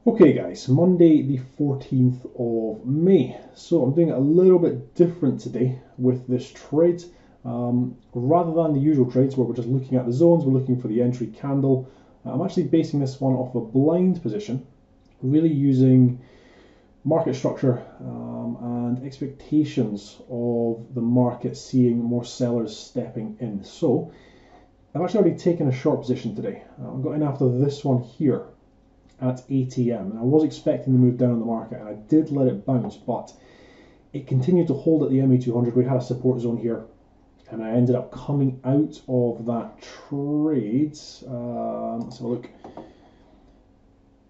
Okay guys, Monday the 14th of May. So I'm doing it a little bit different today with this trade. Rather than the usual trades where we're just looking at the zones, we're looking for the entry candle. I'm actually basing this one off a blind position, really using market structure and expectations of the market seeing more sellers stepping in. So I've actually already taken a short position today. I got in after this one here at ATM, and I was expecting to move down on the market, and I did let it bounce, but it continued to hold at the MA200. We had a support zone here, and I ended up coming out of that trade. Let's have a look.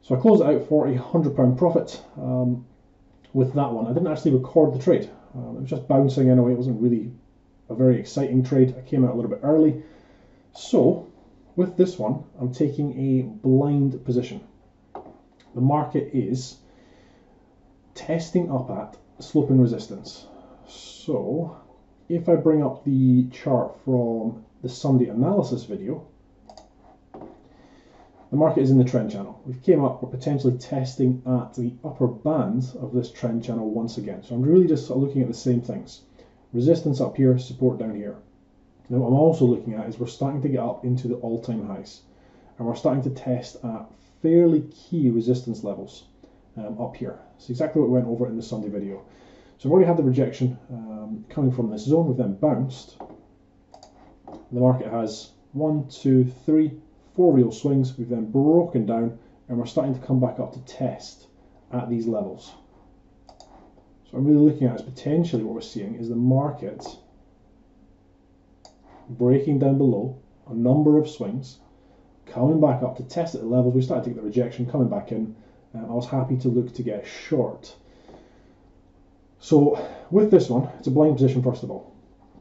So I closed it out for a £100 profit with that one. I didn't actually record the trade. It was just bouncing anyway. It wasn't really a very exciting trade. I came out a little bit early. So with this one, I'm taking a blind position. The market is testing up at sloping resistance. So if I bring up the chart from the Sunday analysis video, the market is in the trend channel. We've came up, we're potentially testing at the upper band of this trend channel once again. So I'm really just looking at the same things. Resistance up here, support down here. Now what I'm also looking at is we're starting to get up into the all-time highs, and we're starting to test at fairly key resistance levels up here. It's exactly what we went over in the Sunday video. So I've already had the rejection coming from this zone. We've then bounced. The market has 1, 2, 3, 4 real swings. We've then broken down, and we're starting to come back up to test at these levels. So I'm really looking at is potentially what we're seeing is the market breaking down below a number of swings, coming back up to test at the levels. We started to get the rejection, coming back in. I was happy to look to get short. So with this one, it's a blind position first of all.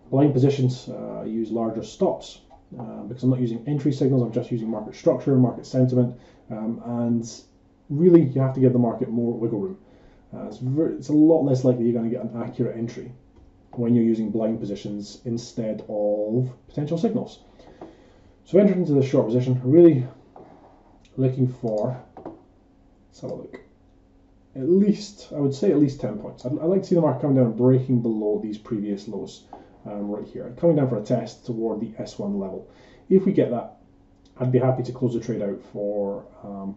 Blind positions use larger stops because I'm not using entry signals, I'm just using market structure, market sentiment, and really you have to give the market more wiggle room. It's a lot less likely you're going to get an accurate entry when you're using blind positions instead of potential signals. So entered into this short position, really looking for, let's have a look, at least, I would say at least 10 points. I'd like to see the market coming down and breaking below these previous lows right here, coming down for a test toward the S1 level. If we get that, I'd be happy to close the trade out for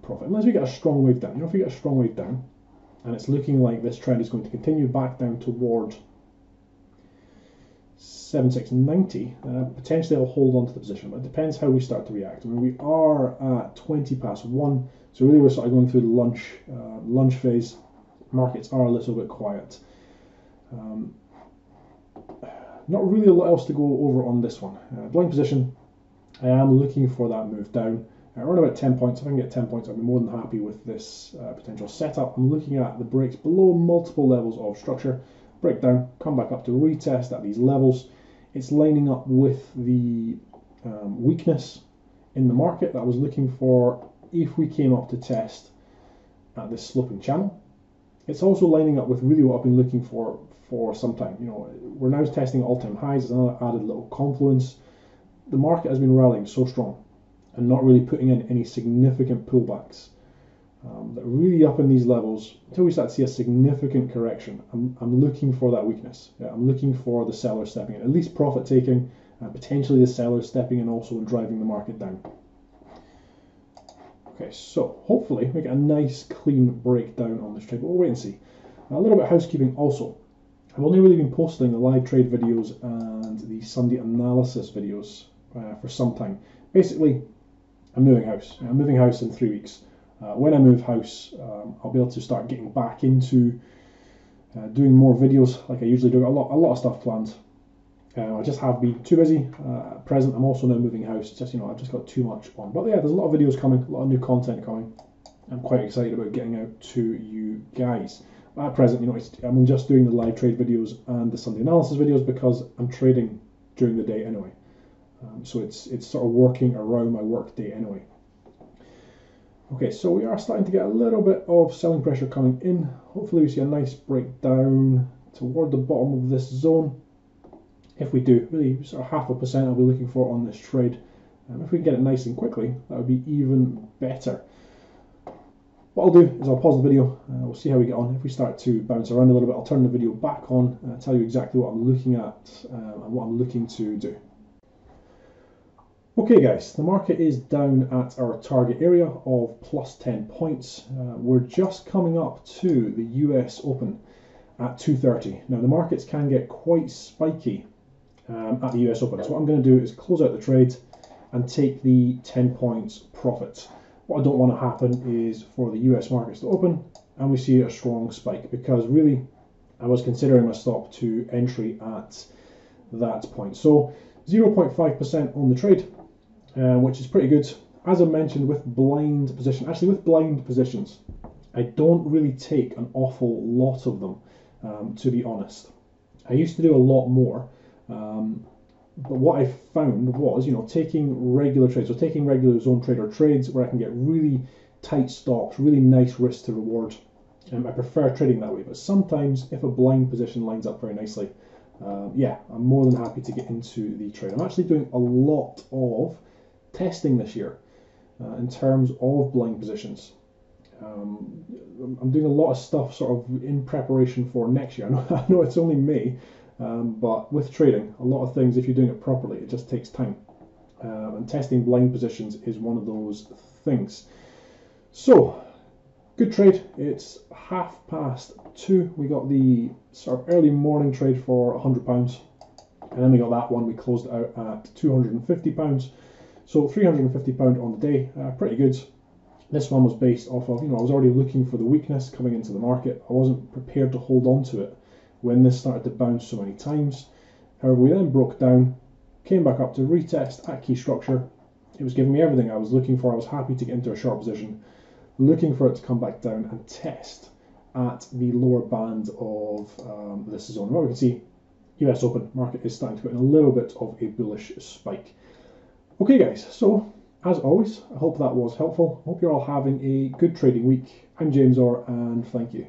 profit, unless we get a strong wave down. You know, if we get a strong wave down, and it's looking like this trend is going to continue back down toward 7690, potentially I'll hold on to the position, but it depends how we start to react. I mean, we are at 20 past 1, so really we're sort of going through the lunch phase. Markets are a little bit quiet. Not really a lot else to go over on this one. Blind position, I am looking for that move down. Around about 10 points. If I can get 10 points, I'll be more than happy with this potential setup. I'm looking at the breaks below multiple levels of structure. Break down, come back up to retest at these levels. It's lining up with the weakness in the market that I was looking for if we came up to test at this sloping channel. It's also lining up with really what I've been looking for some time. You know, we're now testing all-time highs. There's another added little confluence. The market has been rallying so strong and not really putting in any significant pullbacks. That really up in these levels until we start to see a significant correction. I'm looking for that weakness. Yeah, I'm looking for the seller stepping in, at least profit taking, and potentially the seller stepping in also and driving the market down. Okay, so hopefully we get a nice clean breakdown on this trade, but we'll wait and see. A little bit of housekeeping also. I've only really been posting the live trade videos and the Sunday analysis videos for some time. Basically, I'm moving house. I'm moving house in 3 weeks. When I move house, I'll be able to start getting back into doing more videos like I usually do. A lot of stuff planned. I just have been too busy at present. I'm also now moving house. Just, you know, I've just got too much on. But yeah, there's a lot of videos coming, a lot of new content coming. I'm quite excited about getting out to you guys. But at present, you know, I'm just doing the live trade videos and the Sunday analysis videos because I'm trading during the day anyway. So it's sort of working around my work day anyway. Okay, so we are starting to get a little bit of selling pressure coming in. Hopefully we see a nice breakdown toward the bottom of this zone. If we do, really sort of 0.5% I'll be looking for on this trade. If we can get it nice and quickly, that would be even better. What I'll do is I'll pause the video, we'll see how we get on. If we start to bounce around a little bit, I'll turn the video back on and tell you exactly what I'm looking at and what I'm looking to do. Okay guys, the market is down at our target area of plus 10 points. We're just coming up to the US Open at 2:30. Now the markets can get quite spiky at the US Open, so what I'm going to do is close out the trade and take the 10 points profit. What I don't want to happen is for the US markets to open and we see a strong spike, because really I was considering my stop to entry at that point. So 0.5% on the trade, which is pretty good. As I mentioned, with blind positions, I don't really take an awful lot of them, to be honest. I used to do a lot more, but what I found was, taking regular trades, so taking regular zone trader trades where I can get really tight stops, really nice risk to reward. I prefer trading that way, but sometimes if a blind position lines up very nicely, yeah, I'm more than happy to get into the trade. I'm actually doing a lot of testing this year in terms of blind positions. I'm doing a lot of stuff sort of in preparation for next year. I know it's only May, but with trading, a lot of things, if you're doing it properly, it just takes time. And testing blind positions is one of those things. So, good trade. It's 2:30. We got the sort of early morning trade for £100, and then we got that one. We closed it out at £250. So £350 on the day, pretty good. This one was based off of, I was already looking for the weakness coming into the market. I wasn't prepared to hold on to it when this started to bounce so many times. However, we then broke down, came back up to retest at key structure. It was giving me everything I was looking for. I was happy to get into a short position, looking for it to come back down and test at the lower band of this zone. What we can see, US Open market is starting to put in a little bit of a bullish spike. Okay guys, so as always, I hope that was helpful. I hope you're all having a good trading week. I'm James Orr, and thank you.